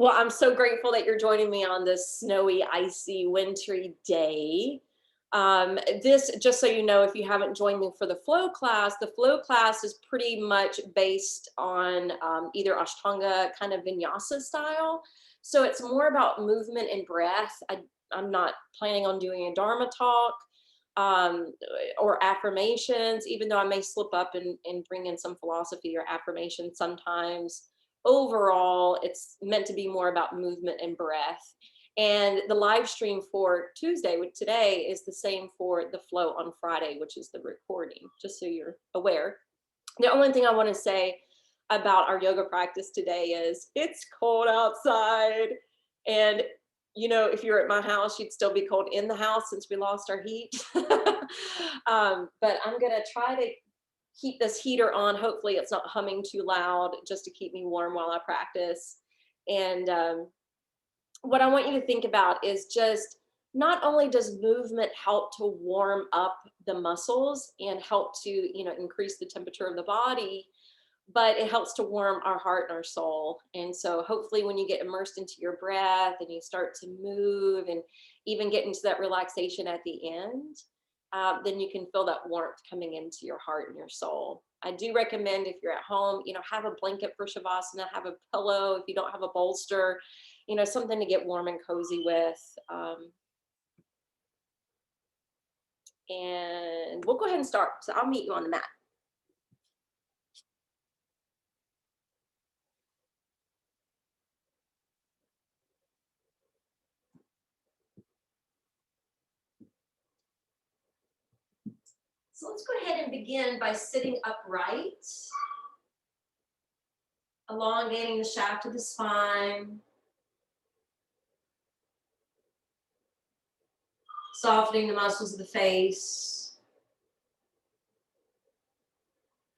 Well, I'm so grateful that you're joining me on this snowy, icy, wintry day. This, just so you know, if you haven't joined me for the flow class is pretty much based on either Ashtanga kind of Vinyasa style. So it's more about movement and breath. I'm not planning on doing a Dharma talk um, or affirmations, even though I may slip up and bring in some philosophy or affirmation sometimes. Overall, it's meant to be more about movement and breath. And the live stream for Tuesday, with today, is the same for the flow on Friday, which is the recording, just so you're aware. The only thing I want to say about our yoga practice today is it's cold outside. And, you know, if you're at my house, you'd still be cold in the house since we lost our heat. But I'm going to try to keep this heater on. Hopefully it's not humming too loud, just to keep me warm while I practice. And what I want you to think about is just not only does movement help to warm up the muscles and help to, you know, increase the temperature of the body, but it helps to warm our heart and our soul. And so hopefully when you get immersed into your breath and you start to move and even get into that relaxation at the end, then you can feel that warmth coming into your heart and your soul. I do recommend, if you're at home, you know, have a blanket for Shavasana, have a pillow. If you don't have a bolster, you know, something to get warm and cozy with. And we'll go ahead and start. So I'll meet you on the mat. So let's go ahead and begin by sitting upright, elongating the shaft of the spine, softening the muscles of the face,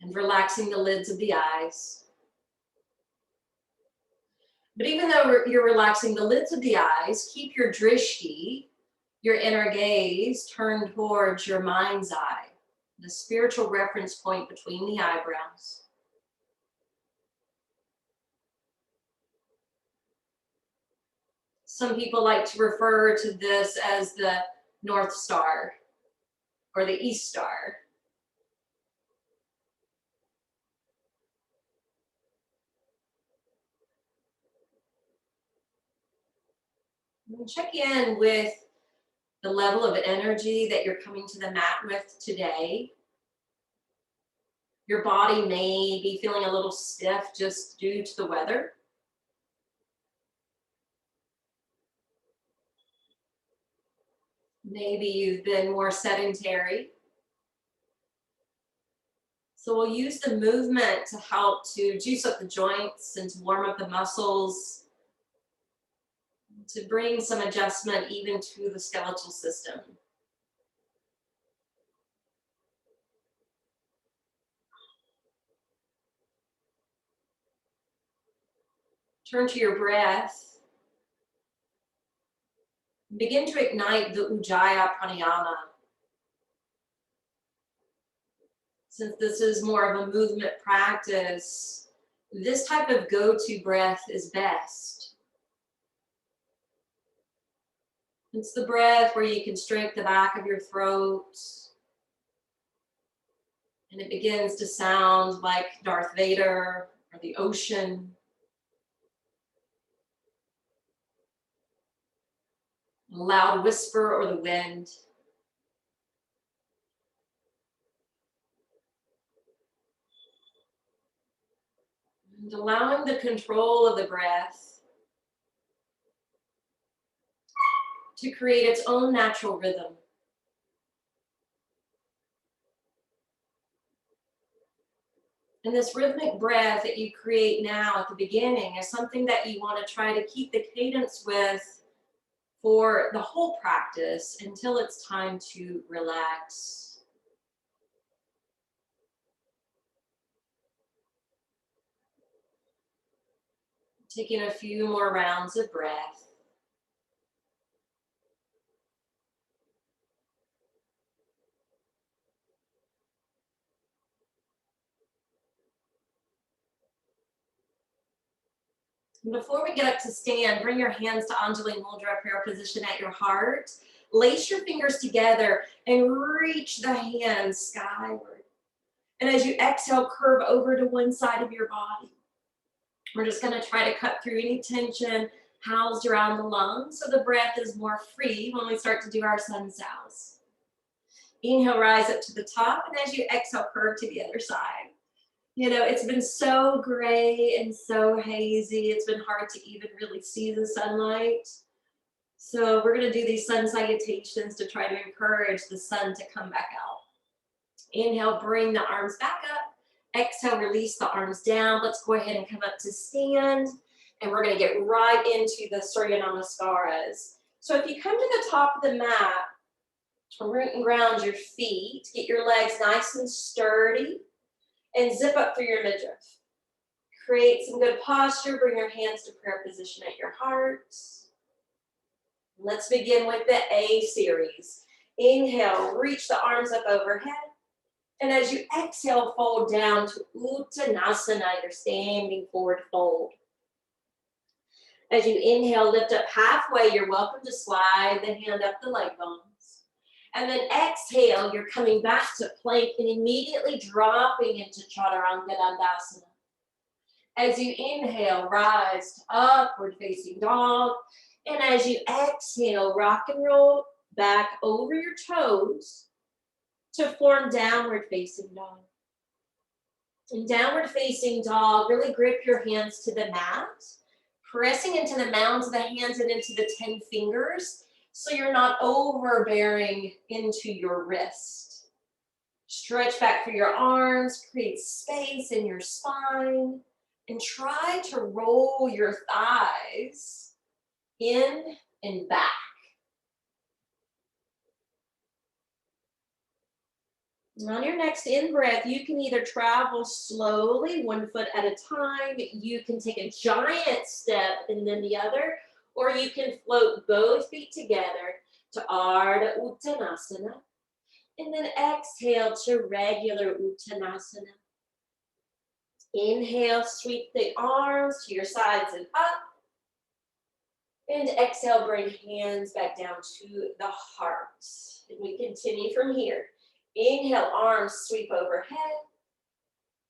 and relaxing the lids of the eyes. But even though you're relaxing the lids of the eyes, keep your drishti, your inner gaze, turned towards your mind's eye, the spiritual reference point between the eyebrows. Some people like to refer to this as the North Star or the East Star. And check in with the level of energy that you're coming to the mat with today. Your body may be feeling a little stiff just due to the weather. Maybe you've been more sedentary. So we'll use the movement to help to juice up the joints and to warm up the muscles, to bring some adjustment even to the skeletal system. Turn to your breath. Begin to ignite the Ujjayi pranayama. Since this is more of a movement practice, this type of go-to breath is best. It's the breath where you can strike the back of your throat, and it begins to sound like Darth Vader or the ocean. A loud whisper or the wind. And allowing the control of the breath to create its own natural rhythm. And this rhythmic breath that you create now at the beginning is something that you want to try to keep the cadence with for the whole practice until it's time to relax. Taking a few more rounds of breath. Before we get up to stand, bring your hands to Anjali Mudra, prayer position at your heart. Lace your fingers together and reach the hands skyward. And as you exhale, curve over to one side of your body. We're just going to try to cut through any tension housed around the lungs so the breath is more free when we start to do our sun sows. Inhale, rise up to the top, and as you exhale, curve to the other side. You know, it's been so gray and so hazy. It's been hard to even really see the sunlight. So we're going to do these sun salutations to try to encourage the sun to come back out. Inhale, bring the arms back up. Exhale, release the arms down. Let's go ahead and come up to stand. And we're going to get right into the Surya Namaskaras. So if you come to the top of the mat, root and ground your feet. Get your legs nice and sturdy. And zip up through your midriff. Create some good posture. Bring your hands to prayer position at your heart. Let's begin with the A series. Inhale, reach the arms up overhead. And as you exhale, fold down to Uttanasana, your standing forward fold. As you inhale, lift up halfway. You're welcome to slide the hand up the leg bones. And then exhale, you're coming back to plank and immediately dropping into Chaturanga Dandasana. As you inhale, rise to upward facing dog. And as you exhale, rock and roll back over your toes to form downward facing dog. In downward facing dog, really grip your hands to the mat, pressing into the mounds of the hands and into the 10 fingers. So you're not overbearing into your wrist. Stretch back through your arms, create space in your spine, and try to roll your thighs in and back. And on your next in-breath, you can either travel slowly, 1 foot at a time, you can take a giant step and then the other, or you can float both feet together to Ardha Uttanasana. And then exhale to regular Uttanasana. Inhale, sweep the arms to your sides and up. And exhale, bring hands back down to the heart. And we continue from here. Inhale, arms sweep overhead.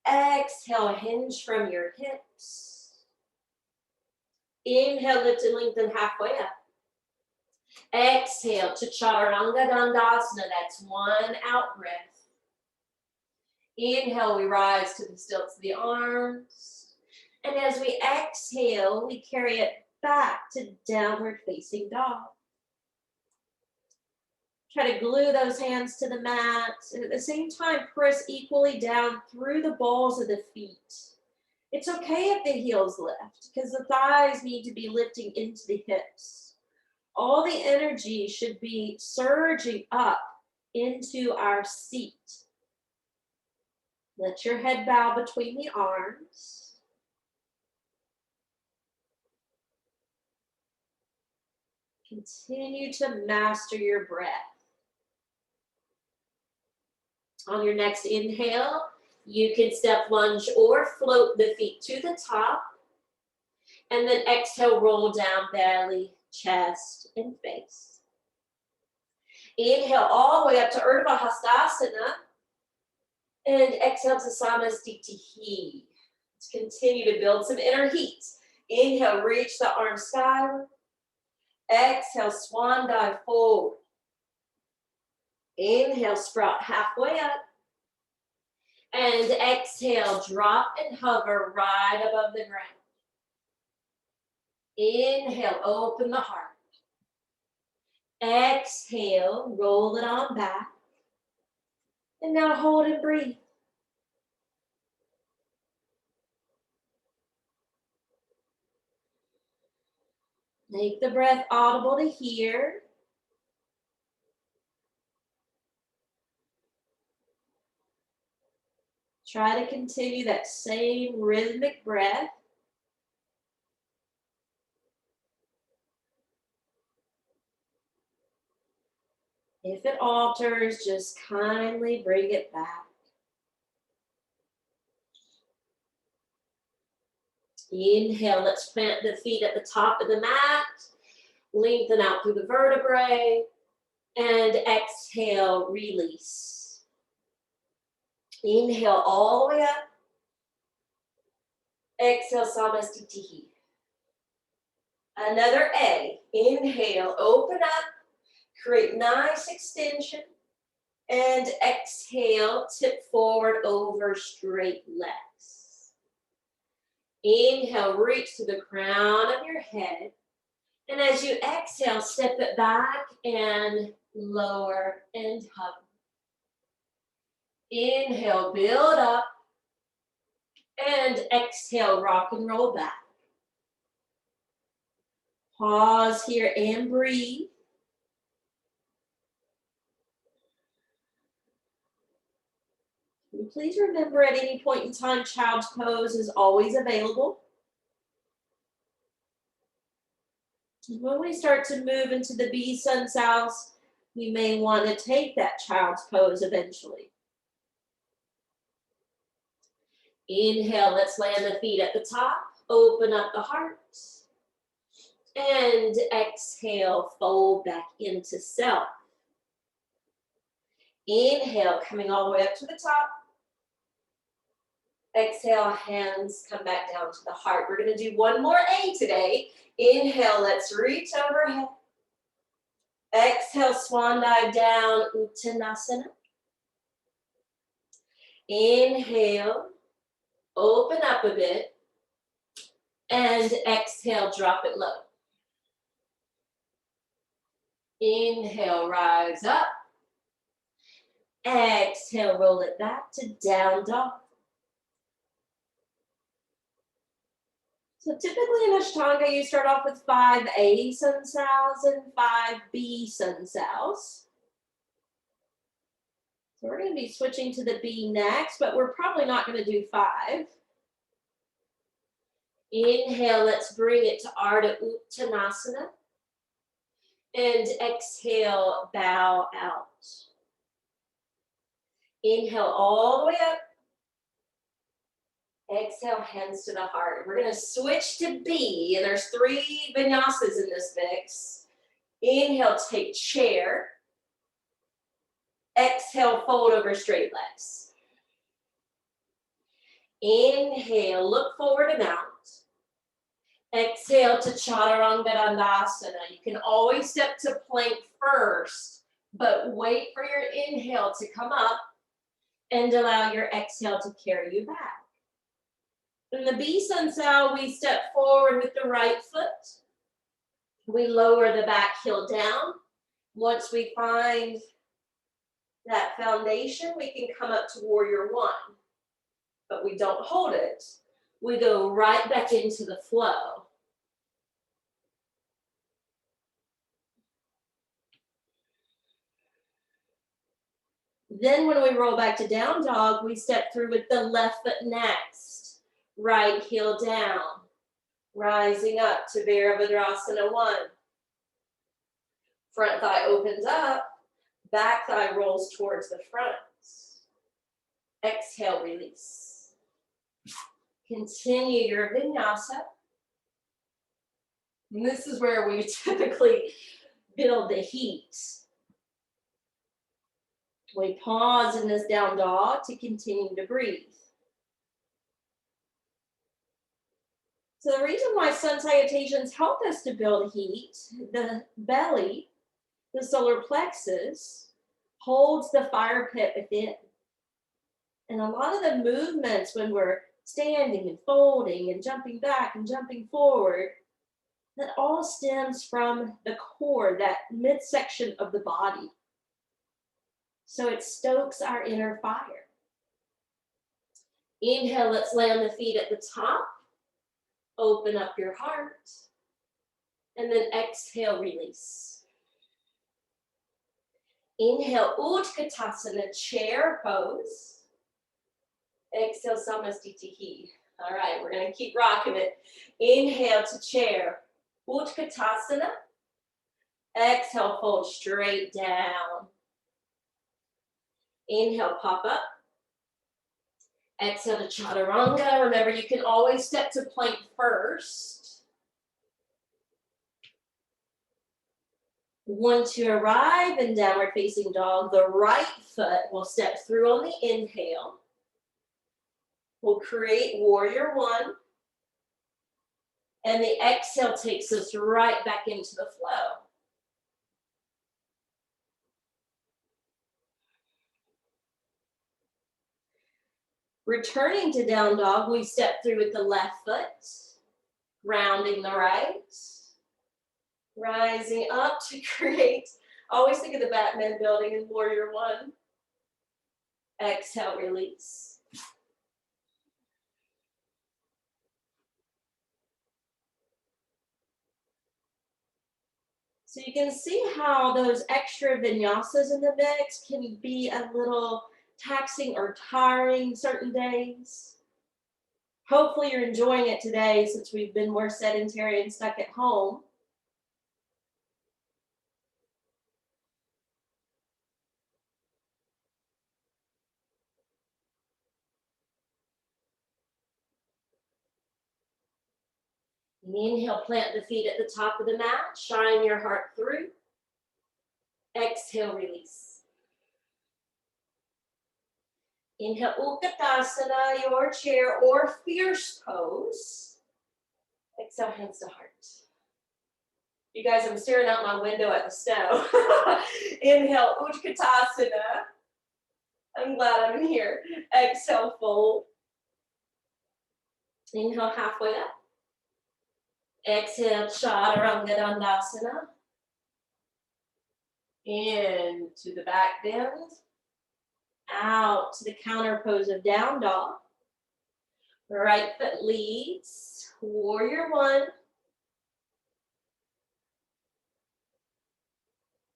Exhale, hinge from your hips. Inhale, lift and lengthen halfway up. Exhale to Chaturanga Dandasana. That's one out breath. Inhale, we rise to the stilts of the arms. And as we exhale, we carry it back to downward facing dog. Try to glue those hands to the mat. And at the same time, press equally down through the balls of the feet. It's okay if the heels lift, because the thighs need to be lifting into the hips. All the energy should be surging up into our seat. Let your head bow between the arms. Continue to master your breath. On your next inhale, you can step, lunge, or float the feet to the top. And then exhale, roll down belly, chest, and face. Inhale all the way up to Urdhva Hastasana. And exhale to Samasthiti. Let's continue to build some inner heat. Inhale, reach the arms skyward. Exhale, swan dive forward. Inhale, sprout halfway up. And exhale, drop and hover right above the ground. Inhale, open the heart. Exhale, roll it on back. And now hold and breathe. Make the breath audible to hear. Try to continue that same rhythmic breath. If it alters, just kindly bring it back. Inhale, let's plant the feet at the top of the mat. Lengthen out through the vertebrae. And exhale, release. Inhale all the way up. Exhale, Samastitihi. Another A. Inhale, open up. Create nice extension. And exhale, tip forward over straight legs. Inhale, reach to the crown of your head. And as you exhale, step it back and lower and hover. Inhale, build up. And exhale, rock and roll back. Pause here and breathe. And please remember at any point in time, child's pose is always available. When we start to move into the bee sun south, you may want to take that child's pose eventually. Inhale, let's land the feet at the top. Open up the heart. And exhale, fold back into self. Inhale, coming all the way up to the top. Exhale, hands come back down to the heart. We're going to do one more A today. Inhale, let's reach overhead. Exhale, swan dive down, Uttanasana. Inhale, open up a bit. And exhale, drop it low. Inhale, rise up. Exhale, roll it back to down dog. So typically in Ashtanga, you start off with 5 A sun sows and 5 B sun sows. So we're going to be switching to the B next, but we're probably not going to do 5. Inhale, let's bring it to Ardha Uttanasana. And exhale, bow out. Inhale all the way up. Exhale, hands to the heart. We're going to switch to B, and there's 3 vinyasas in this mix. Inhale, take chair. Exhale, fold over straight legs. Inhale, look forward and out. Exhale to Chaturanga Dandasana. You can always step to plank first, but wait for your inhale to come up and allow your exhale to carry you back. In the B sun sow, we step forward with the right foot. We lower the back heel down. Once we find that foundation, we can come up to warrior 1. But we don't hold it. We go right back into the flow. Then when we roll back to down dog, we step through with the left foot next. Right heel down. Rising up to Virabhadrasana 1. Front thigh opens up. Back thigh rolls towards the front. Exhale, release. Continue your vinyasa. And this is where we typically build the heat. We pause in this down dog to continue to breathe. So the reason why sun salutations help us to build heat, the belly, the solar plexus, holds the fire pit within. And a lot of the movements when we're standing and folding and jumping back and jumping forward, that all stems from the core, that midsection of the body. So it stokes our inner fire. Inhale, let's land the feet at the top. Open up your heart. And then exhale, release. Inhale, Utkatasana, chair pose. Exhale, Samastitihi. All right, we're going to keep rocking it. Inhale to chair, Utkatasana. Exhale, fold straight down. Inhale, pop up. Exhale to chaturanga. Remember, you can always step to plank first. Once you arrive in downward facing dog, the right foot will step through on the inhale. We'll create warrior one. And the exhale takes us right back into the flow. Returning to down dog, we step through with the left foot, rounding the right, rising up to create, always think of the Batman building in warrior one. Exhale, release. So you can see how those extra vinyasas in the mix can be a little taxing or tiring certain days. Hopefully you're enjoying it today since we've been more sedentary and stuck at home. Inhale, plant the feet at the top of the mat, shine your heart through. Exhale, release. Inhale, Utkatasana, your chair or fierce pose. Exhale, hands to heart. You guys, I'm staring out my window at the snow. Inhale, Utkatasana. I'm glad I'm here. Exhale, fold. Inhale, halfway up. Exhale, Chaturanga Dandasana. Into the back bend. Out to the counter pose of down dog. Right foot leads. Warrior one.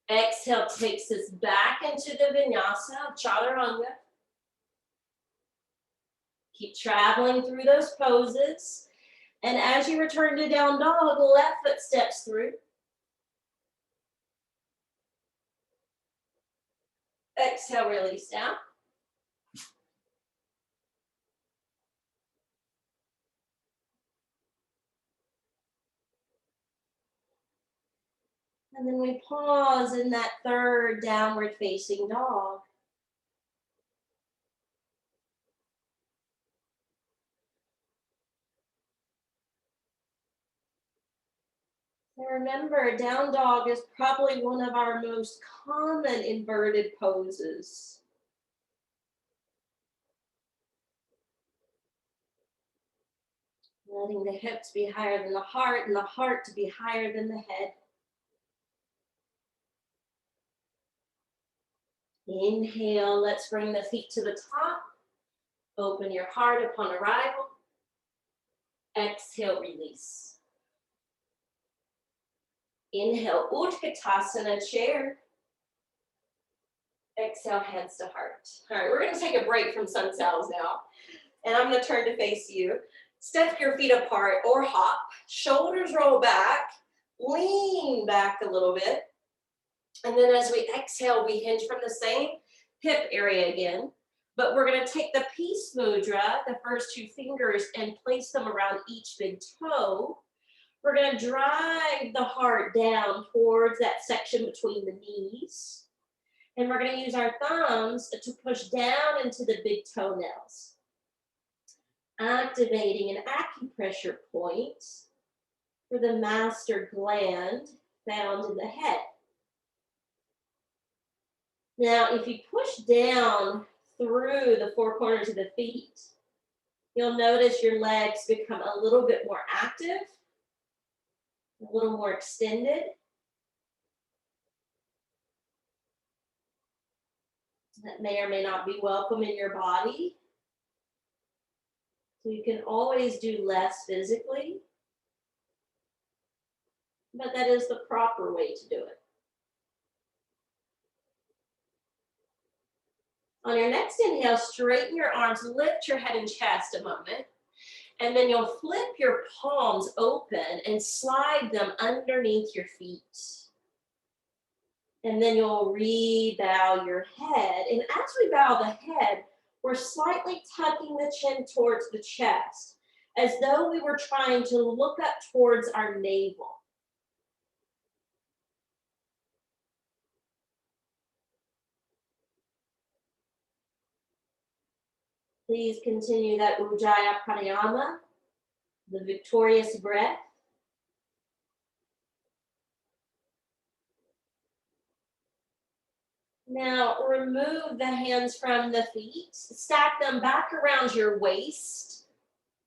Exhale takes us back into the vinyasa of chaturanga. Keep traveling through those poses. And as you return to down dog, left foot steps through. Exhale, release down. And then we pause in that third downward facing dog. And remember, down dog is probably one of our most common inverted poses. Letting the hips be higher than the heart and the heart to be higher than the head. Inhale, let's bring the feet to the top. Open your heart upon arrival. Exhale, release. Inhale, Utkatasana, chair. Exhale, hands to heart. All right, we're gonna take a break from sun saddles now. And I'm gonna turn to face you. Step your feet apart or hop. Shoulders roll back. Lean back a little bit. And then as we exhale, we hinge from the same hip area again. But we're going to take the peace mudra, the first two fingers, and place them around each big toe. We're going to drive the heart down towards that section between the knees. And we're going to use our thumbs to push down into the big toenails. Activating an acupressure point for the master gland found in the head. Now, if you push down through the four corners of the feet, you'll notice your legs become a little bit more active, a little more extended. That may or may not be welcome in your body. So you can always do less physically, but that is the proper way to do it. On your next inhale, straighten your arms, lift your head and chest a moment, and then you'll flip your palms open and slide them underneath your feet. And then you'll re-bow your head. And as we bow the head, We're slightly tucking the chin towards the chest, as though we were trying to look up towards our navel. Please continue that Ujjayi Pranayama, the victorious breath. Now remove the hands from the feet, stack them back around your waist,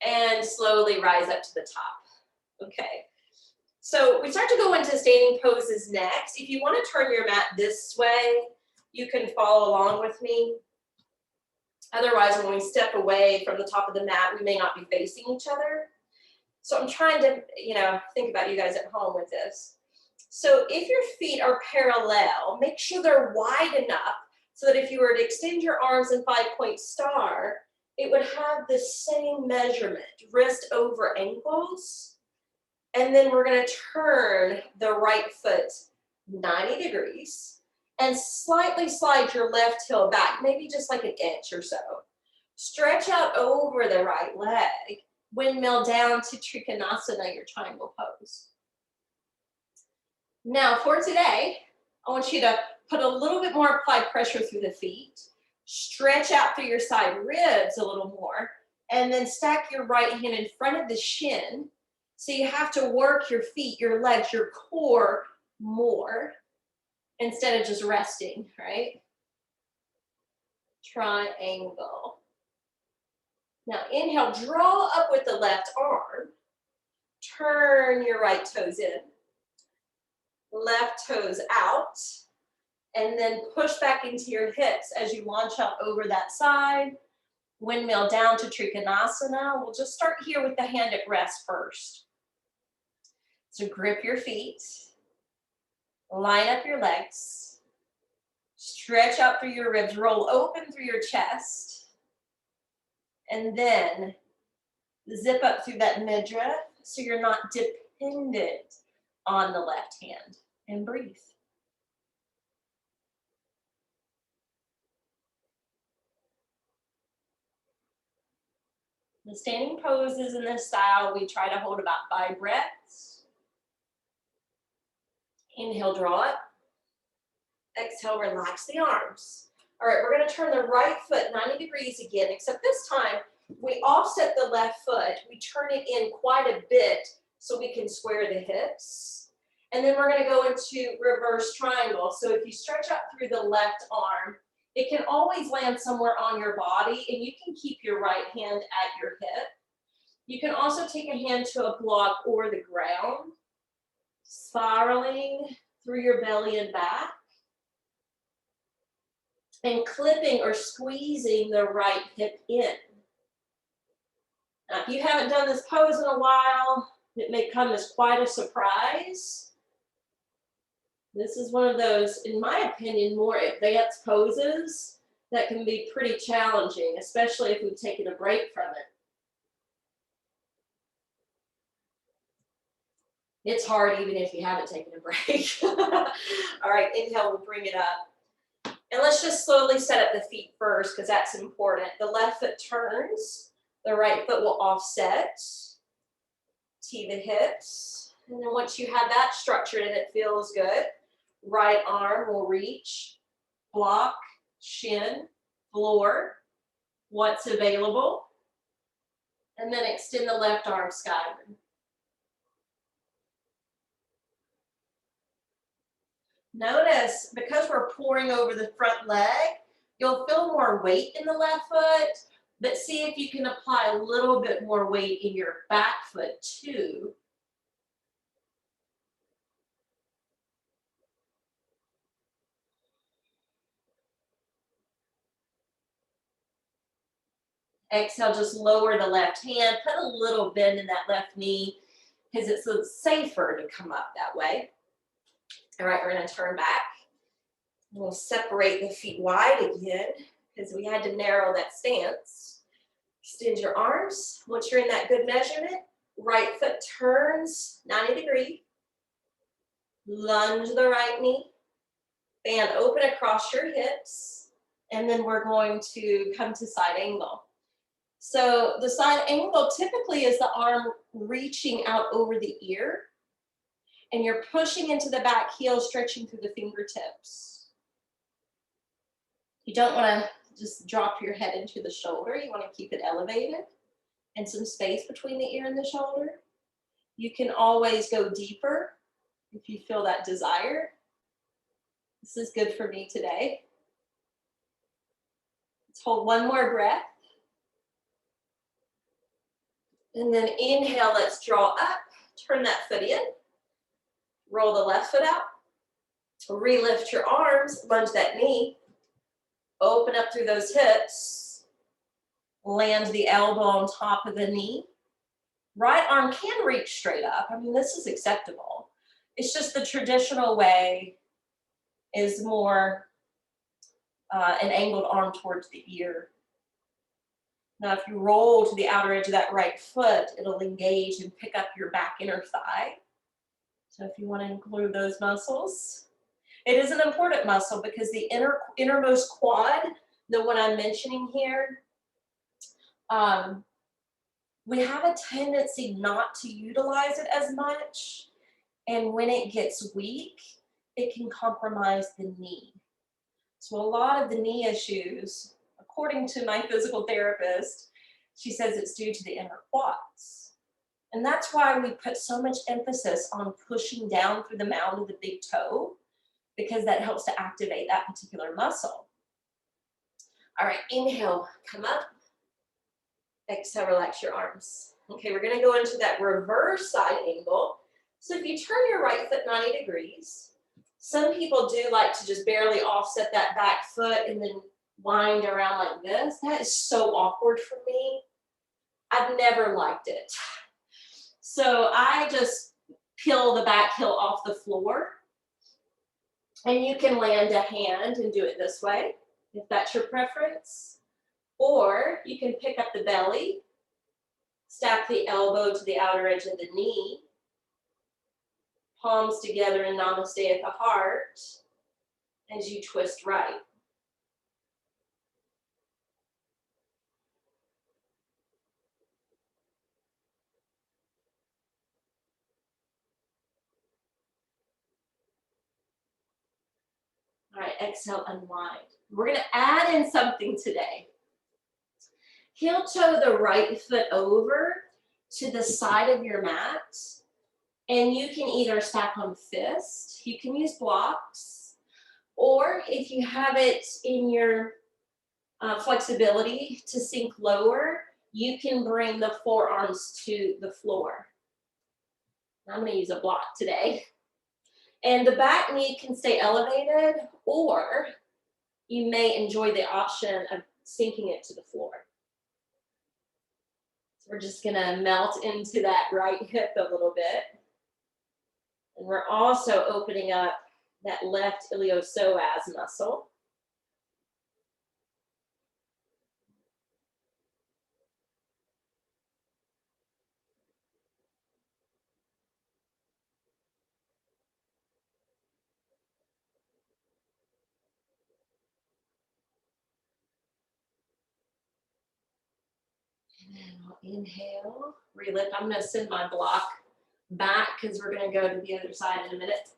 and slowly rise up to the top. Okay, so we start to go into standing poses next. If you want to turn your mat this way, you can follow along with me. Otherwise, when we step away from the top of the mat, we may not be facing each other. So I'm trying to, think about you guys at home with this. So if your feet are parallel, make sure they're wide enough so that if you were to extend your arms in 5-point star, it would have the same measurement, wrist over ankles. And then we're going to turn the right foot 90 degrees and slightly slide your left heel back, maybe just like an inch or so. Stretch out over the right leg. Windmill down to Trikonasana, your triangle pose. Now for today, I want you to put a little bit more applied pressure through the feet, stretch out through your side ribs a little more, and then stack your right hand in front of the shin. So you have to work your feet, your legs, your core more instead of just resting, right? Triangle. Now inhale, draw up with the left arm, turn your right toes in, left toes out, and then push back into your hips as you launch out over that side. Windmill down to Trikonasana. We'll just start here with the hand at rest first. So grip your feet, line up your legs, stretch out through your ribs, roll open through your chest, and then zip up through that midriff so you're not dependent on the left hand, and breathe. The standing poses in this style, we try to hold about 5 breaths. Inhale, draw up. Exhale, relax the arms. All right, we're going to turn the right foot 90 degrees again, except this time we offset the left foot. We turn it in quite a bit so we can square the hips. And then we're going to go into reverse triangle. So if you stretch out through the left arm, it can always land somewhere on your body, and you can keep your right hand at your hip. You can also take a hand to a block or the ground, spiraling through your belly and back, and clipping or squeezing the right hip in. Now, if you haven't done this pose in a while, it may come as quite a surprise. This is one of those, in my opinion, more advanced poses that can be pretty challenging, especially if we've taken a break from it. It's hard even if you haven't taken a break. All right, inhale, we'll bring it up. And let's just slowly set up the feet first because that's important. The left foot turns, the right foot will offset, tee the hips. And then once you have that structured and it feels good, right arm will reach, block, shin, floor, what's available. And then extend the left arm skyward. Notice, because we're pouring over the front leg, you'll feel more weight in the left foot, but see if you can apply a little bit more weight in your back foot too. Exhale, just lower the left hand, put a little bend in that left knee because it's safer to come up that way. All right, we're going to turn back. We'll separate the feet wide again because we had to narrow that stance. Extend your arms. Once you're in that good measurement, right foot turns 90 degrees. Lunge the right knee. Band open across your hips. And then we're going to come to side angle. So the side angle typically is the arm reaching out over the ear, and you're pushing into the back heel, stretching through the fingertips. You don't want to just drop your head into the shoulder. You want to keep it elevated and some space between the ear and the shoulder. You can always go deeper if you feel that desire. This is good for me today. Let's hold one more breath. And then inhale, let's draw up, turn that foot in, roll the left foot out, relift your arms, lunge that knee, open up through those hips, land the elbow on top of the knee. Right arm can reach straight up. I mean, this is acceptable. It's just the traditional way is more an angled arm towards the ear. Now, if you roll to the outer edge of that right foot, it'll engage and pick up your back inner thigh. So if you want to include those muscles, it is an important muscle because the innermost quad, the one I'm mentioning here, we have a tendency not to utilize it as much. And when it gets weak, it can compromise the knee. So a lot of the knee issues, according to my physical therapist, she says it's due to the inner quads. And that's why we put so much emphasis on pushing down through the mound of the big toe, because that helps to activate that particular muscle. All right, inhale, come up. Exhale, relax your arms. Okay, we're gonna go into that reverse side angle. So if you turn your right foot 90 degrees, some people do like to just barely offset that back foot and then wind around like this. That is so awkward for me. I've never liked it. So I just peel the back heel off the floor. And you can land a hand and do it this way, if that's your preference. Or you can pick up the belly, stack the elbow to the outer edge of the knee, palms together in namaste at the heart as you twist right. All right, exhale, unwind. We're gonna add in something today. Heel toe the right foot over to the side of your mat, and you can either stack on fist, you can use blocks, or if you have it in your flexibility to sink lower, you can bring the forearms to the floor. I'm gonna use a block today. And the back knee can stay elevated, or you may enjoy the option of sinking it to the floor. So we're just gonna melt into that right hip a little bit. And we're also opening up that left iliopsoas muscle. And then I'll inhale, relift. I'm gonna send my block back because we're gonna go to the other side in a minute.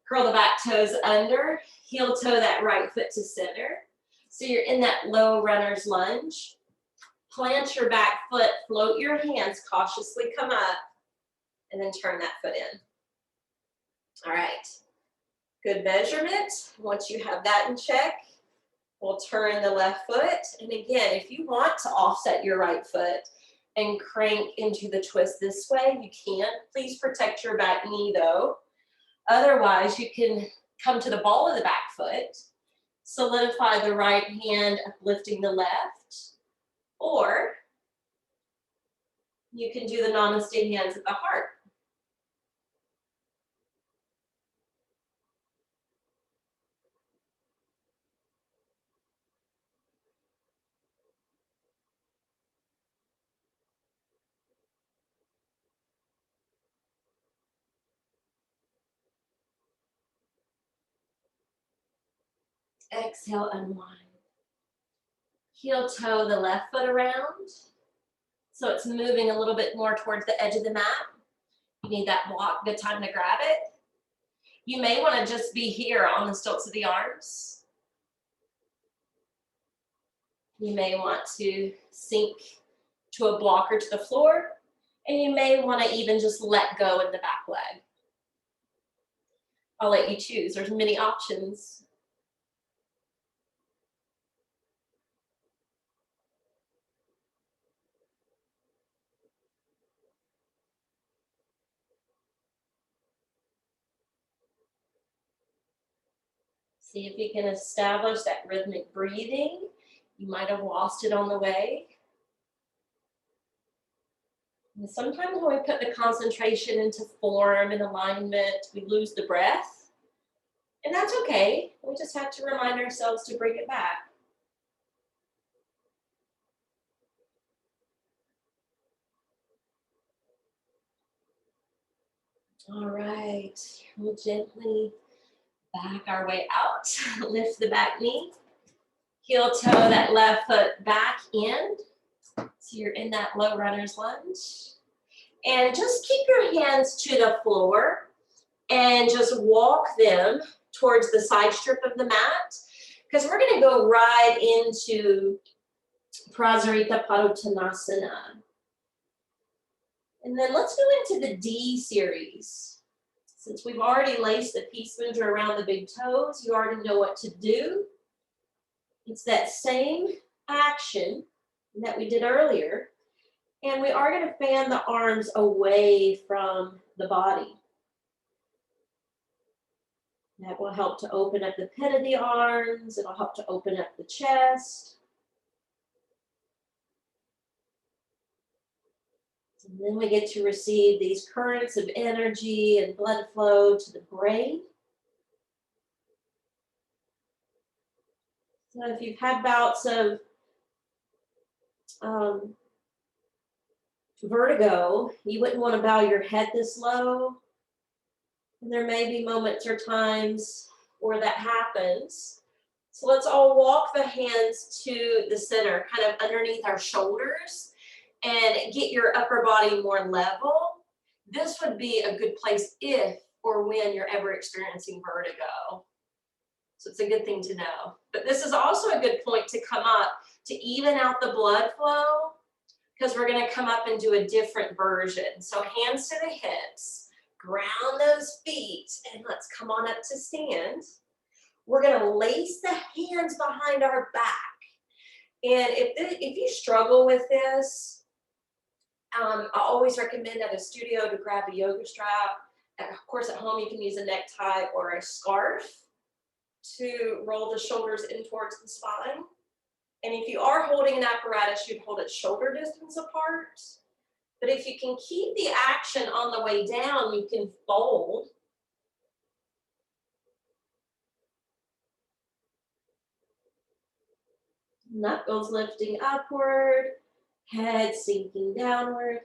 Curl the back toes under, heel toe that right foot to center. So you're in that low runner's lunge. Plant your back foot, float your hands, cautiously come up, and then turn that foot in. All right, good measurement. Once you have that in check, we'll turn the left foot. And again, if you want to offset your right foot and crank into the twist this way, you can. Please protect your back knee though. Otherwise, you can come to the ball of the back foot, solidify the right hand, uplifting the left, or you can do the namaste hands at the heart. Exhale, unwind. Heel toe the left foot around. So it's moving a little bit more towards the edge of the mat. You need that block, good time to grab it. You may want to just be here on the stilts of the arms. You may want to sink to a block or to the floor, and you may want to even just let go in the back leg. I'll let you choose. There's many options. See if you can establish that rhythmic breathing. You might have lost it on the way. And sometimes when we put the concentration into form and alignment, we lose the breath. And that's okay. We just have to remind ourselves to bring it back. All right, we'll gently back our way out. Lift the back knee. Heel toe that left foot back in. So you're in that low runner's lunge. And just keep your hands to the floor and just walk them towards the side strip of the mat, because we're going to go right into Prasarita Padottanasana. And then let's go into the D series. Since we've already laced the peace mudra around the big toes, you already know what to do. It's that same action that we did earlier. And we are going to fan the arms away from the body. That will help to open up the pit of the arms. It'll help to open up the chest. And then we get to receive these currents of energy and blood flow to the brain. So if you've had bouts of vertigo, you wouldn't want to bow your head this low. And there may be moments or times where that happens. So let's all walk the hands to the center, kind of underneath our shoulders, and get your upper body more level. This would be a good place if or when you're ever experiencing vertigo. So it's a good thing to know. But this is also a good point to come up to even out the blood flow, because we're going to come up and do a different version. So hands to the hips, ground those feet, and let's come on up to stand. We're going to lace the hands behind our back. And if you struggle with this, I always recommend at a studio to grab a yoga strap. Of course, at home you can use a necktie or a scarf to roll the shoulders in towards the spine. And if you are holding an apparatus, you'd hold it shoulder distance apart. But if you can keep the action on the way down, you can fold. Knuckles lifting upward, head sinking downward,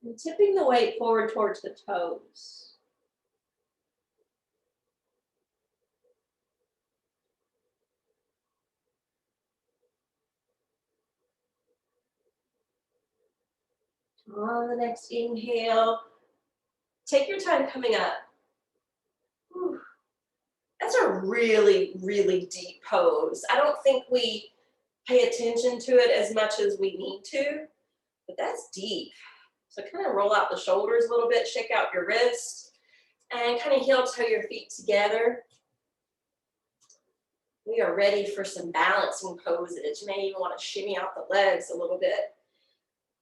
and tipping the weight forward towards the toes. On the next inhale, take your time coming up. Whew. That's a really, really deep pose. I don't think we pay attention to it as much as we need to, but that's deep. So kind of roll out the shoulders a little bit, shake out your wrists, and kind of heel toe your feet together. We are ready for some balancing poses. You may even want to shimmy out the legs a little bit.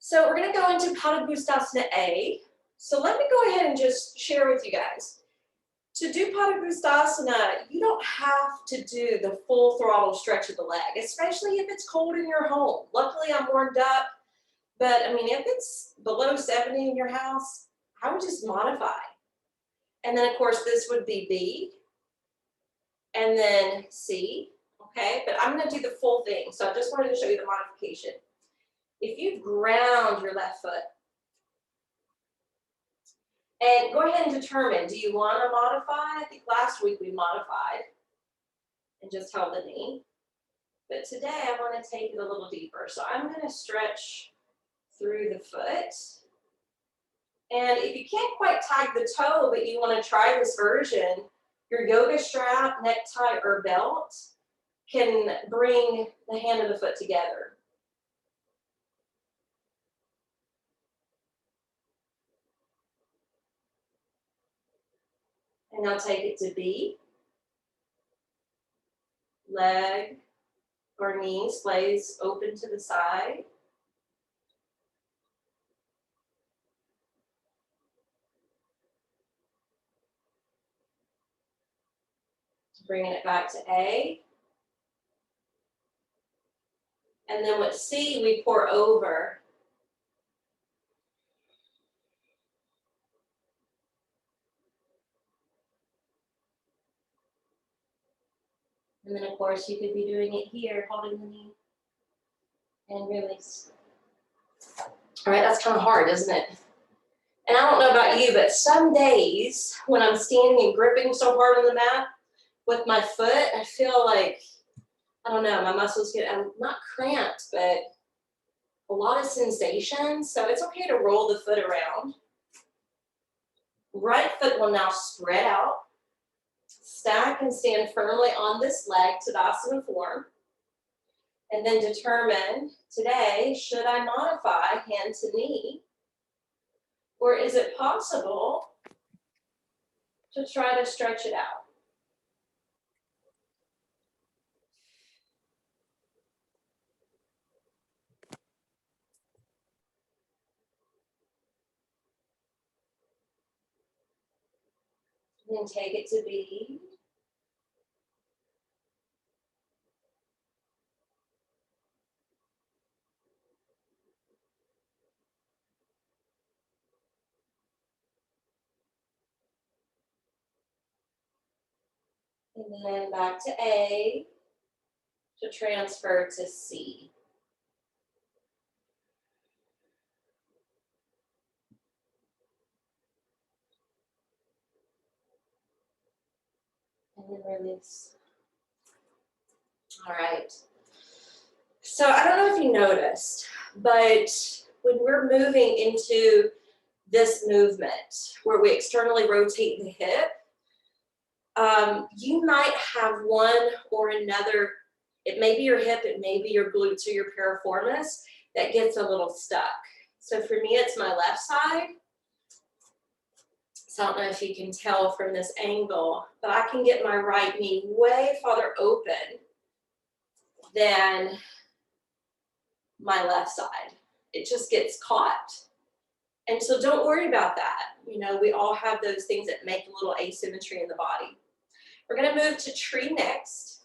So we're going to go into Padangusthasana A. So let me go ahead and just share with you guys. To do Padangusthasana, you don't have to do the full throttle stretch of the leg, especially if it's cold in your home. Luckily, I'm warmed up, but I mean, if it's below 70 in your house, I would just modify. And then, of course, this would be B, and then C, okay? But I'm going to do the full thing, so I just wanted to show you the modification. If you ground your left foot, and go ahead and determine, do you want to modify? I think last week we modified and just held the knee. But today I want to take it a little deeper. So I'm going to stretch through the foot. And if you can't quite tag the toe, but you want to try this version, your yoga strap, necktie, or belt can bring the hand and the foot together. And now take it to B. Leg or knee splays open to the side. Bringing it back to A. And then with C, we pour over. And then, of course, you could be doing it here, holding the knee and release. All right, that's kind of hard, isn't it? And I don't know about you, but some days when I'm standing and gripping so hard on the mat with my foot, I feel like, I don't know, my muscles get, I'm not cramped, but a lot of sensation. So it's okay to roll the foot around. Right foot will now spread out. Stack and stand firmly on this leg, Tadasana form. And then determine today, should I modify hand to knee? Or is it possible to try to stretch it out? And then take it to B. And then back to A to transfer to C. And then release. All right. So I don't know if you noticed, but when we're moving into this movement where we externally rotate the hip, you might have one or another, it may be your hip, it may be your glutes or your piriformis that gets a little stuck. So for me, it's my left side. So I don't know if you can tell from this angle, but I can get my right knee way farther open than my left side. It just gets caught. And so don't worry about that. You know, we all have those things that make a little asymmetry in the body. We're going to move to tree next.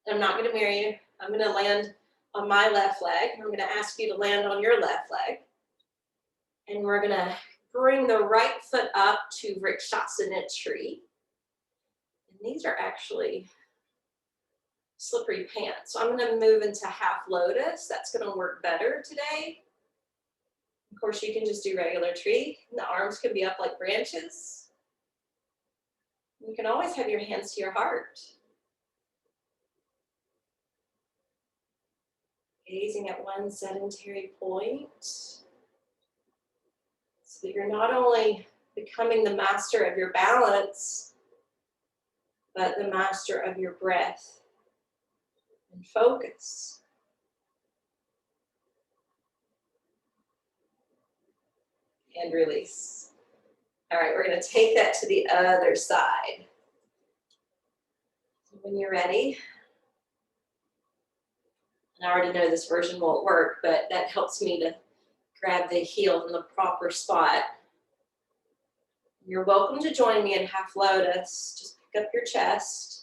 I'm not going to mirror you. I'm going to land on my left leg. I'm going to ask you to land on your left leg. And we're going to bring the right foot up to Vrikshasana tree. And these are actually slippery pants. So I'm going to move into half lotus. That's going to work better today. Of course, you can just do regular tree. The arms can be up like branches. You can always have your hands to your heart. Gazing at one sedentary point. So that you're not only becoming the master of your balance, but the master of your breath and focus. And release. All right, we're going to take that to the other side. So when you're ready, and I already know this version won't work, but that helps me to grab the heel in the proper spot. You're welcome to join me in half lotus. Just pick up your chest.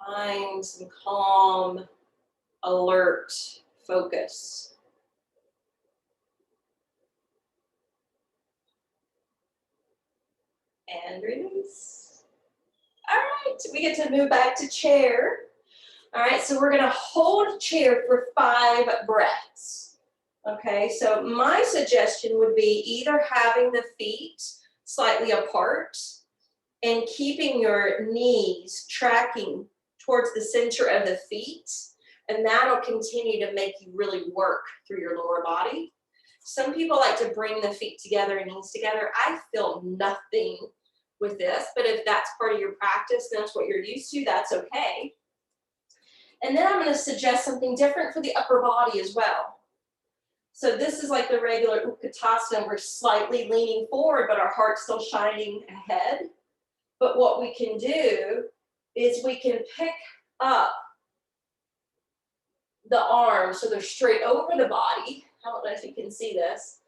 Find some calm, alert focus. And release. All right, we get to move back to chair. All right, so we're gonna hold chair for 5 breaths. Okay, so my suggestion would be either having the feet slightly apart and keeping your knees tracking towards the center of the feet, and that'll continue to make you really work through your lower body. Some people like to bring the feet together and knees together. I feel nothing with this, but if that's part of your practice, that's what you're used to, that's okay. And then I'm going to suggest something different for the upper body as well. So this is like the regular Utkatasana. We're slightly leaning forward, but our heart's still shining ahead. But what we can do is we can pick up the arms so they're straight over the body. I don't know if you can see this.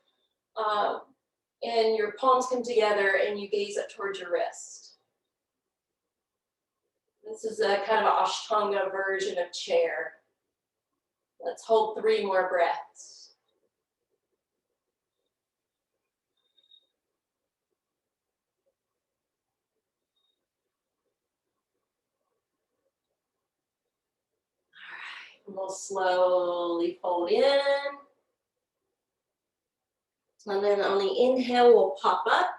And your palms come together and you gaze up towards your wrist. This is a kind of an Ashtanga version of chair. Let's hold 3 more breaths. And we'll slowly fold in. And then on the inhale, we'll pop up.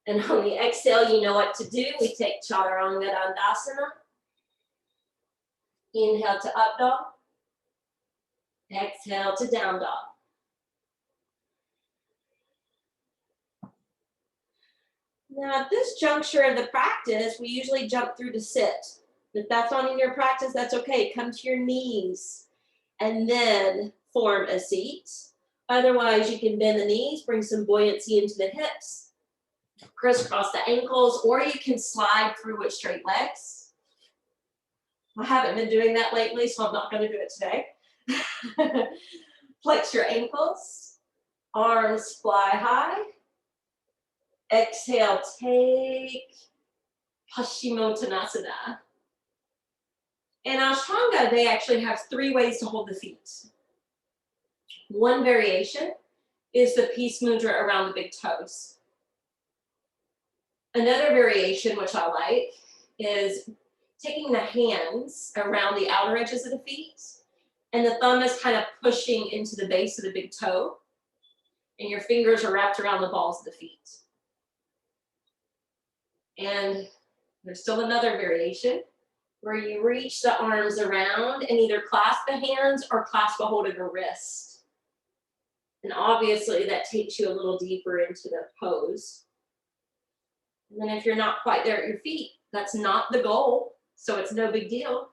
And on the exhale, you know what to do. We take Chaturanga Dandasana. Inhale to up dog. Exhale to down dog. Now at this juncture of the practice, we usually jump through to sit. If that's not in your practice, that's okay. Come to your knees and then form a seat. Otherwise, you can bend the knees, bring some buoyancy into the hips, crisscross the ankles, or you can slide through with straight legs. I haven't been doing that lately, so I'm not going to do it today. Flex your ankles, arms fly high. Exhale, take Paschimottanasana. In Ashtanga, they actually have 3 ways to hold the feet. One variation is the peace mudra around the big toes. Another variation, which I like, is taking the hands around the outer edges of the feet, and the thumb is kind of pushing into the base of the big toe, and your fingers are wrapped around the balls of the feet. And there's still another variation where you reach the arms around and either clasp the hands or clasp a hold of your wrist. And obviously that takes you a little deeper into the pose. And then if you're not quite there at your feet, that's not the goal, so it's no big deal.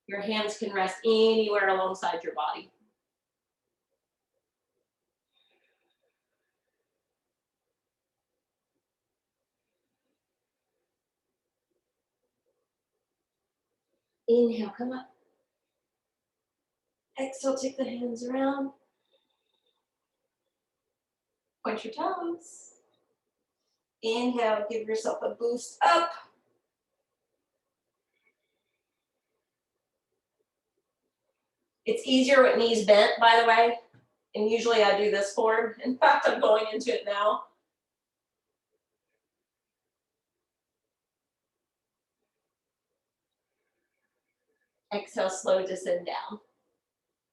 Your hands can rest anywhere alongside your body. Inhale, come up. Exhale, take the hands around. Point your toes. Inhale, give yourself a boost up. It's easier with knees bent, by the way. And usually I do this form. In fact, I'm going into it now. Exhale, slow descend down.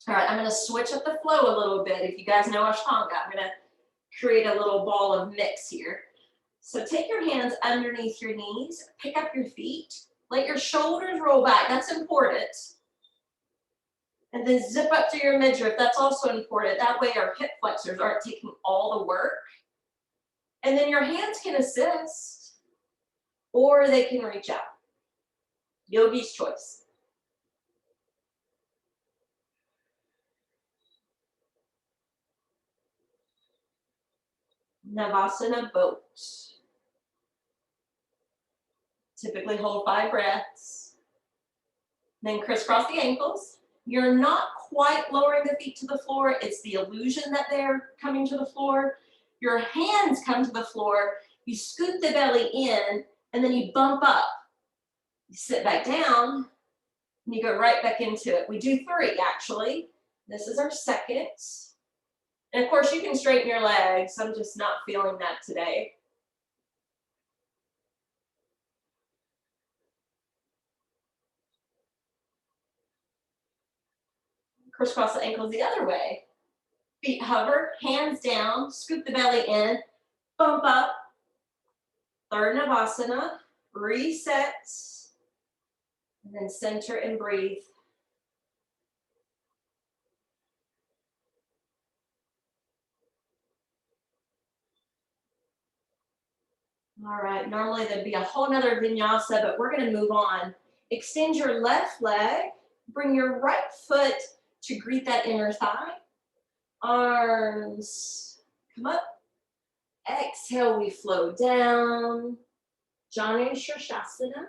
All right, I'm going to switch up the flow a little bit. If you guys know Ashtanga, I'm going to create a little ball of mix here. So take your hands underneath your knees, pick up your feet, let your shoulders roll back. That's important. And then zip up to your midriff. That's also important. That way our hip flexors aren't taking all the work. And then your hands can assist, or they can reach out. Yogi's choice. Navasana boat. Typically hold 5 breaths. Then crisscross the ankles. You're not quite lowering the feet to the floor. It's the illusion that they're coming to the floor. Your hands come to the floor. You scoot the belly in, and then you bump up. You sit back down, and you go right back into it. We do 3, actually. This is our second. And of course, you can straighten your legs. I'm just not feeling that today. Crisscross the ankles the other way. Feet hover, hands down, scoop the belly in, bump up. Third Navasana, reset, and then center and breathe. All right, normally there'd be a whole nother vinyasa, but we're gonna move on. Extend your left leg, bring your right foot to greet that inner thigh. Arms come up. Exhale, we flow down. Janu Shirshasana.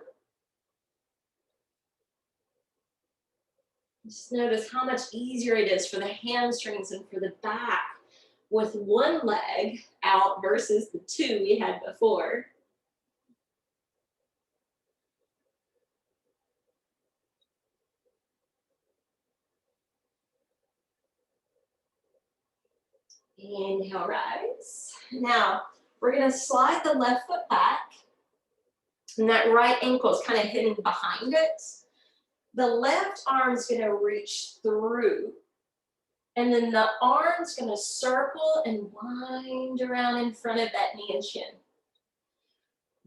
Just notice how much easier it is for the hamstrings and for the back with one leg out versus the two we had before. Inhale, rise. Now, we're gonna slide the left foot back, and that right ankle is kind of hidden behind it. The left arm's gonna reach through, and then the arm's gonna circle and wind around in front of that knee and shin.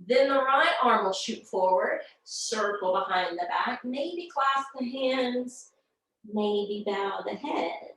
Then the right arm will shoot forward, circle behind the back, maybe clasp the hands, maybe bow the head.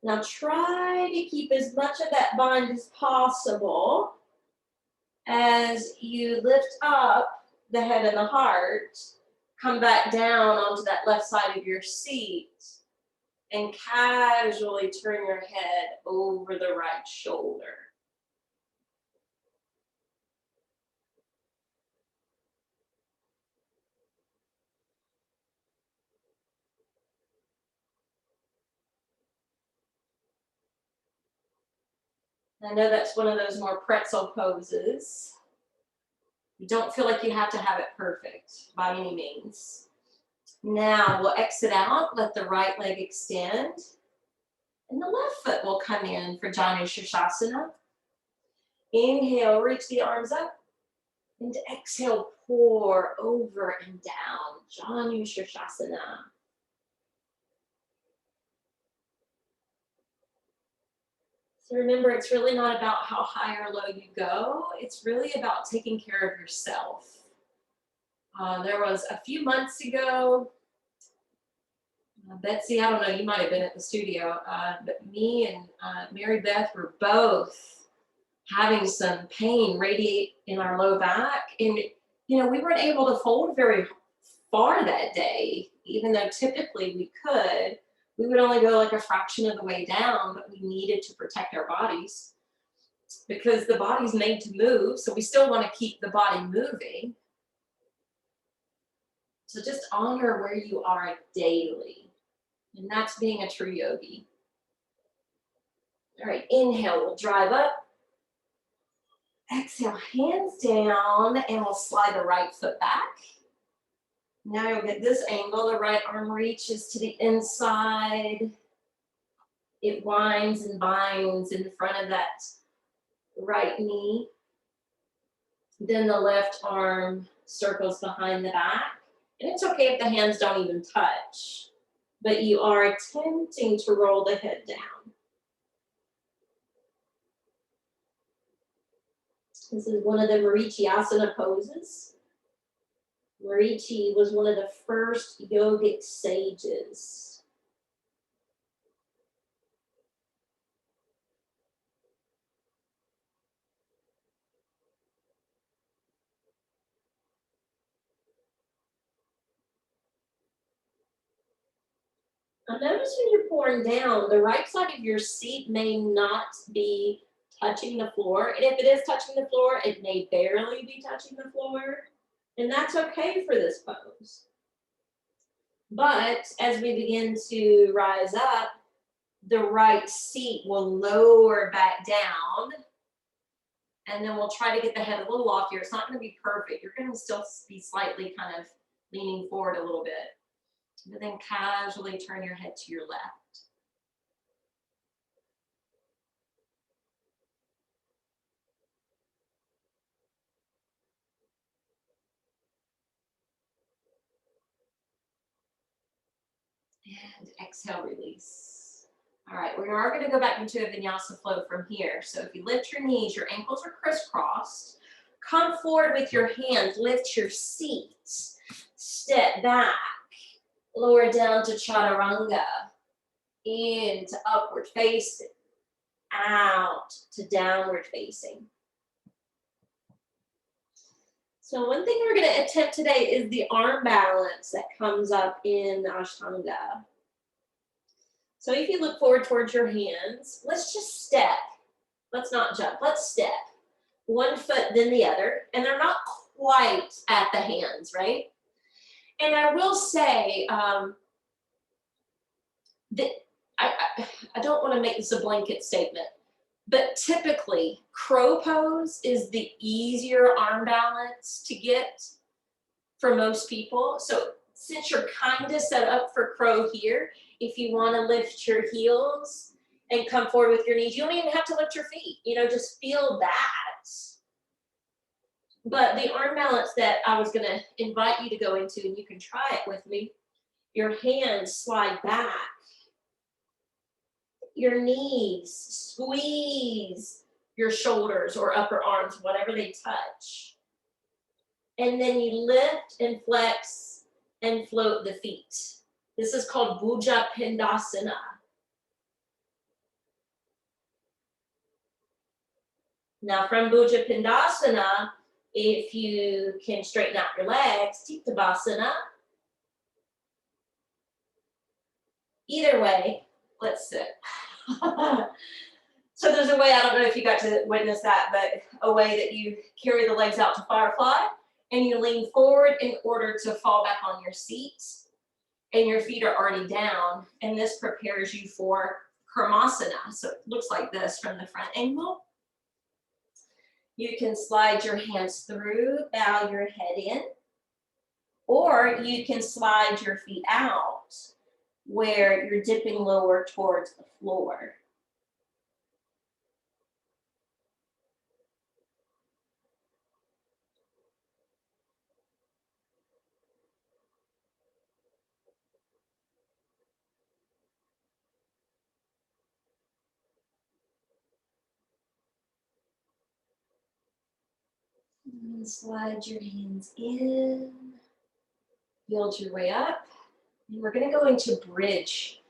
Now try to keep as much of that bind as possible as you lift up the head and the heart, come back down onto that left side of your seat and casually turn your head over the right shoulder. I know that's one of those more pretzel poses. You don't feel like you have to have it perfect by any means. Now we'll exit out, let the right leg extend, and the left foot will come in for Janu Shirshasana. Inhale, reach the arms up, and exhale, pour over and down, Janu Shirshasana. So remember, it's really not about how high or low you go. It's really about taking care of yourself. There was a few months ago, Betsy, I don't know, you might have been at the studio, but me and Mary Beth were both having some pain radiate in our low back. And, you know, we weren't able to fold very far that day, even though typically we could. We would only go like a fraction of the way down, but we needed to protect our bodies because the body's made to move. So we still want to keep the body moving. So just honor where you are daily. And that's being a true yogi. All right, inhale, we'll drive up. Exhale, hands down, and we'll slide the right foot back. Now you'll get this angle. The right arm reaches to the inside. It winds and binds in front of that right knee. Then the left arm circles behind the back. And it's okay if the hands don't even touch, but you are attempting to roll the head down. This is one of the Marichi-asana poses. Marichi was one of the first yogic sages. Now notice when you're pouring down, the right side of your seat may not be touching the floor. And if it is touching the floor, it may barely be touching the floor. And that's okay for this pose. But as we begin to rise up, the right seat will lower back down. And then we'll try to get the head a little loftier. It's not going to be perfect. You're going to still be slightly kind of leaning forward a little bit. But then casually turn your head to your left. And exhale, release. All right, we are going to go back into a vinyasa flow from here. So if you lift your knees, your ankles are crisscrossed. Come forward with your hands, lift your seat. Step back, lower down to chaturanga. Into upward facing. Out to downward facing. So one thing we're going to attempt today is the arm balance that comes up in Ashtanga. So if you look forward towards your hands, let's just step. Let's not jump. Let's step. One foot, then the other. And they're not quite at the hands, right? And I will say that I don't want to make this a blanket statement, but typically crow pose is the easier arm balance to get for most people. So since you're kind of set up for crow here, if you want to lift your heels and come forward with your knees, you don't even have to lift your feet, just feel that. But the arm balance that I was going to invite you to go into, and you can try it with me, your hands slide back, your knees squeeze your shoulders or upper arms, whatever they touch. And then you lift and flex and float the feet. This is called Bhuja Pindasana. Now from Bhuja Pindasana, if you can straighten out your legs, Tiktabhasana. Either way, let's sit. So there's a way, I don't know if you got to witness that, but a way that you carry the legs out to firefly and you lean forward in order to fall back on your seat and your feet are already down, and this prepares you for Karmasana. So it looks like this from the front angle. You can slide your hands through, bow your head in, or you can slide your feet out where you're dipping lower towards the floor. And slide your hands in, build your way up, and we're going to go into bridge.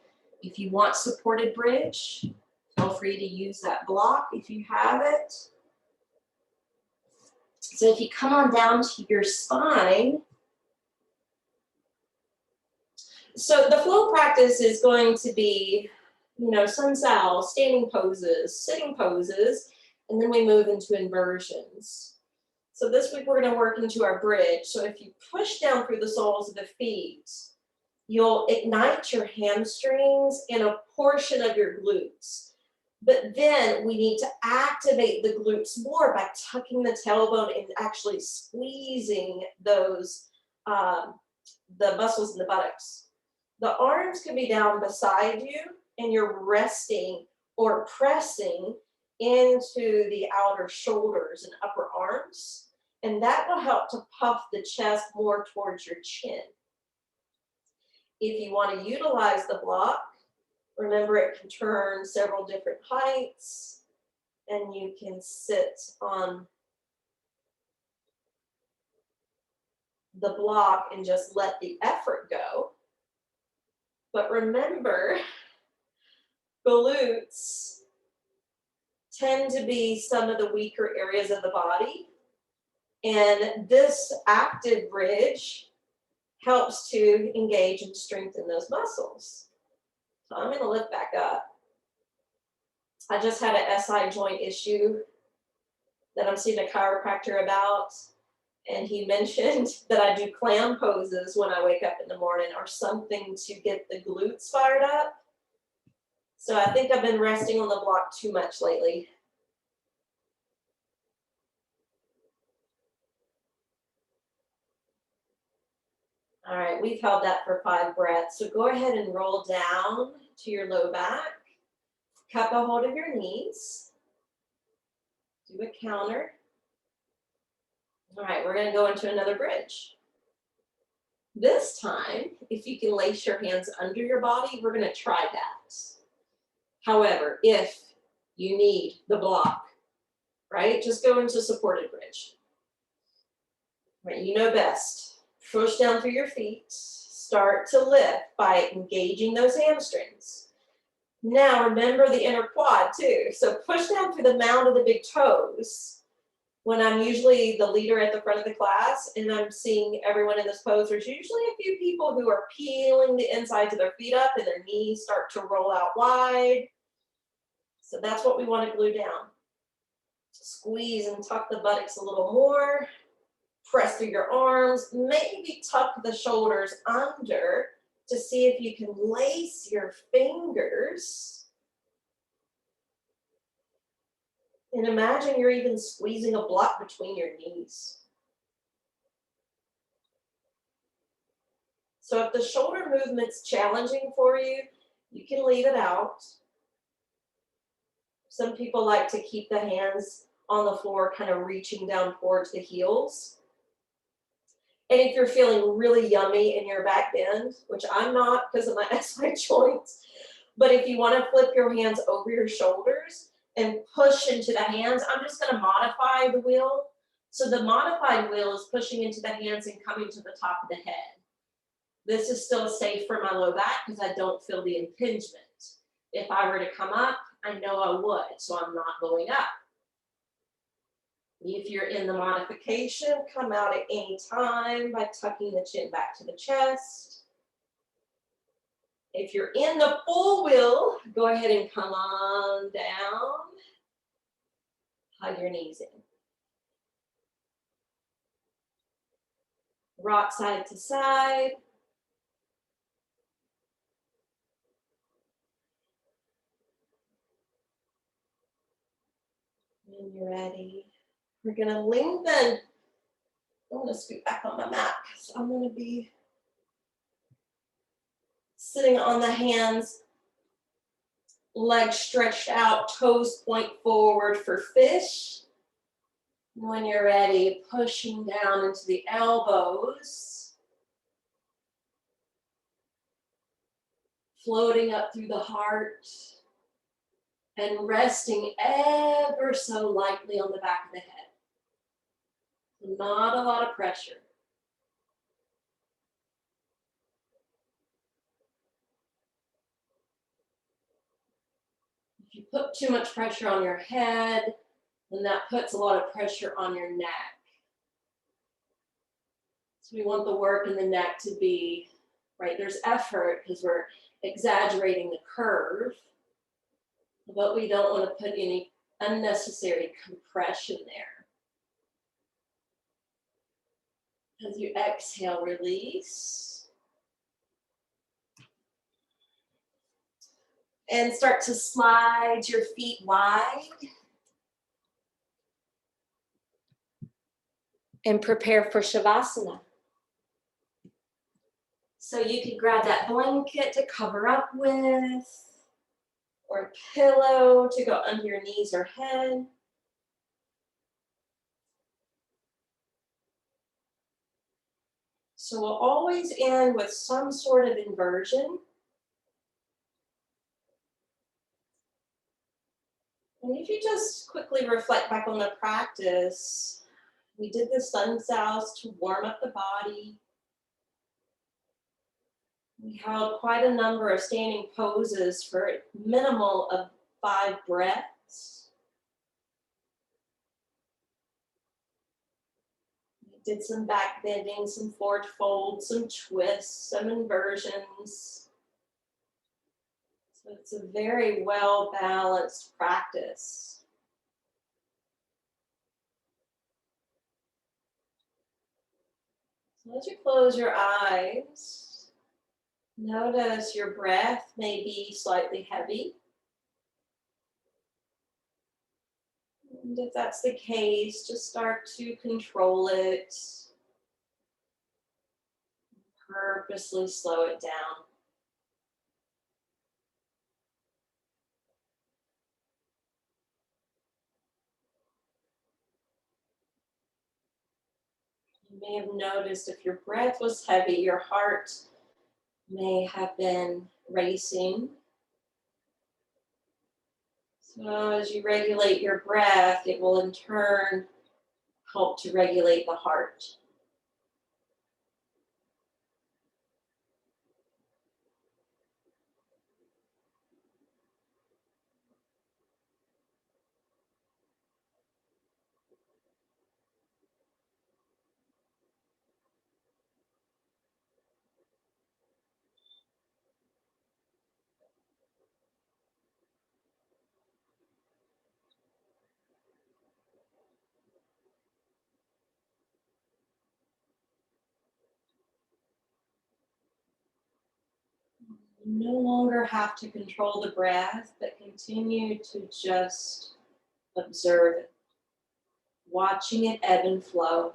If you want supported bridge, feel free to use that block if you have it. So if you come on down to your spine, so the flow practice is going to be, sun sal, standing poses, sitting poses, and then we move into inversions. So this week we're going to work into our bridge. So if you push down through the soles of the feet, you'll ignite your hamstrings and a portion of your glutes. But then we need to activate the glutes more by tucking the tailbone and actually squeezing those, the muscles in the buttocks. The arms can be down beside you and you're resting or pressing into the outer shoulders and upper arms. And that will help to puff the chest more towards your chin. If you want to utilize the block, remember it can turn several different heights and you can sit on the block and just let the effort go. But remember, glutes tend to be some of the weaker areas of the body. And this active bridge helps to engage and strengthen those muscles. So I'm going to lift back up. I just had an SI joint issue that I'm seeing a chiropractor about. And he mentioned that I do clam poses when I wake up in the morning or something to get the glutes fired up. So I think I've been resting on the block too much lately. All right, we've held that for 5 breaths. So go ahead and roll down to your low back. Cup a hold of your knees. Do a counter. All right, we're gonna go into another bridge. This time, if you can lace your hands under your body, we're gonna try that. However, if you need the block, right, just go into supported bridge. Right, you know best. Push down through your feet. Start to lift by engaging those hamstrings. Now remember the inner quad too. So push down through the mound of the big toes. When I'm usually the leader at the front of the class and I'm seeing everyone in this pose, there's usually a few people who are peeling the insides of their feet up and their knees start to roll out wide. So that's what we want to glue down. Squeeze and tuck the buttocks a little more. Press through your arms, maybe tuck the shoulders under to see if you can lace your fingers. And imagine you're even squeezing a block between your knees. So if the shoulder movement's challenging for you, you can leave it out. Some people like to keep the hands on the floor, kind of reaching down towards the heels. And if you're feeling really yummy in your back bend, which I'm not because of my SI joints, but if you want to flip your hands over your shoulders and push into the hands, I'm just going to modify the wheel. So the modified wheel is pushing into the hands and coming to the top of the head. This is still safe for my low back because I don't feel the impingement. If I were to come up, I know I would, so I'm not going up. If you're in the modification, come out at any time by tucking the chin back to the chest. If you're in the full wheel, go ahead and come on down. Hug your knees in. Rock side to side. When you're ready, we're gonna lengthen. I'm gonna scoot back on my mat because I'm gonna be sitting on the hands, legs stretched out, toes point forward for fish. When you're ready, pushing down into the elbows, floating up through the heart, and resting ever so lightly on the back of the head. Not a lot of pressure. If you put too much pressure on your head, then that puts a lot of pressure on your neck. So we want the work in the neck to be, right, there's effort because we're exaggerating the curve, but we don't want to put any unnecessary compression there. As you exhale, release. And start to slide your feet wide. And prepare for Shavasana. So you can grab that blanket to cover up with, or a pillow to go under your knees or head. So we'll always end with some sort of inversion. And if you just quickly reflect back on the practice, we did the sun salves to warm up the body. We held quite a number of standing poses for a minimal of 5 breaths. We did some back bending, some forward folds, some twists, some inversions. So it's a very well balanced practice. So as you close your eyes, notice your breath may be slightly heavy. And if that's the case, just start to control it. Purposely slow it down. You may have noticed if your breath was heavy, your heart may have been racing. So as you regulate your breath, it will in turn help to regulate the heart. You no longer have to control the breath, but continue to just observe it, watching it ebb and flow.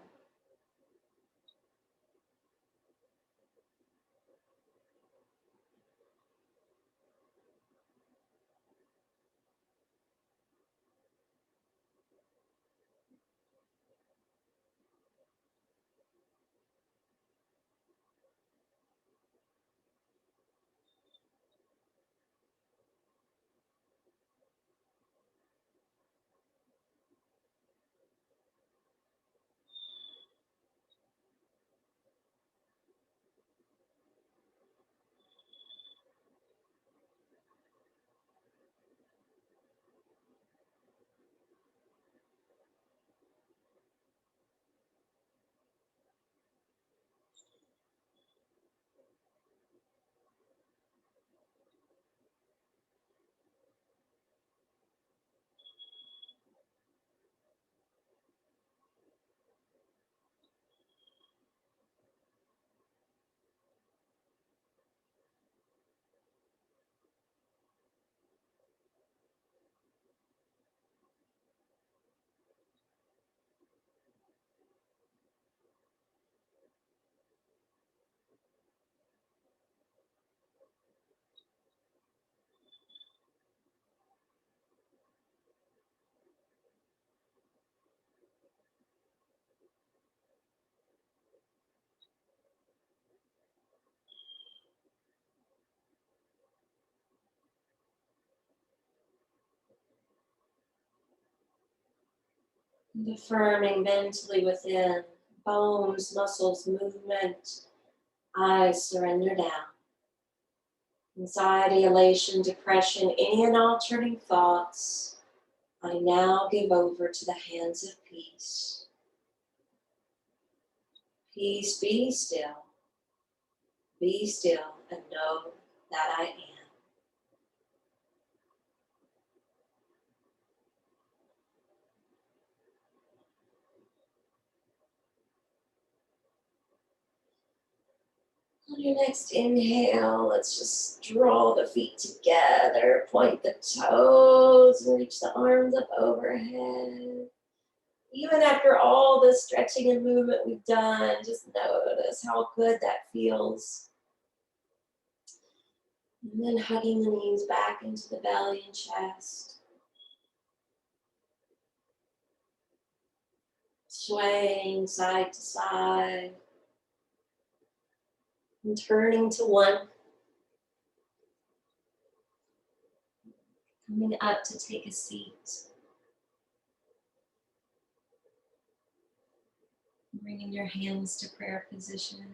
And affirming mentally within, bones, muscles, movement, eyes surrender down. Anxiety, elation, depression, any and all turning thoughts, I now give over to the hands of peace. Peace, be still. Be still and know that I am. On your next inhale, let's just draw the feet together, point the toes, and reach the arms up overhead. Even after all the stretching and movement we've done, just notice how good that feels. And then hugging the knees back into the belly and chest. Swaying side to side. And turning to one. Coming up to take a seat. Bringing your hands to prayer position.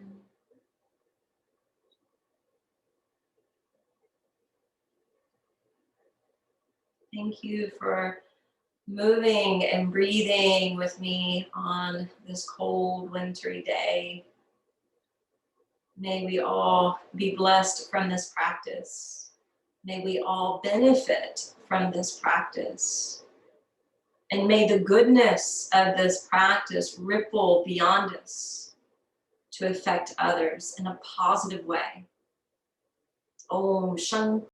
Thank you for moving and breathing with me on this cold, wintry day. May we all be blessed from this practice. May we all benefit from this practice. And may the goodness of this practice ripple beyond us to affect others in a positive way. Om Shanti.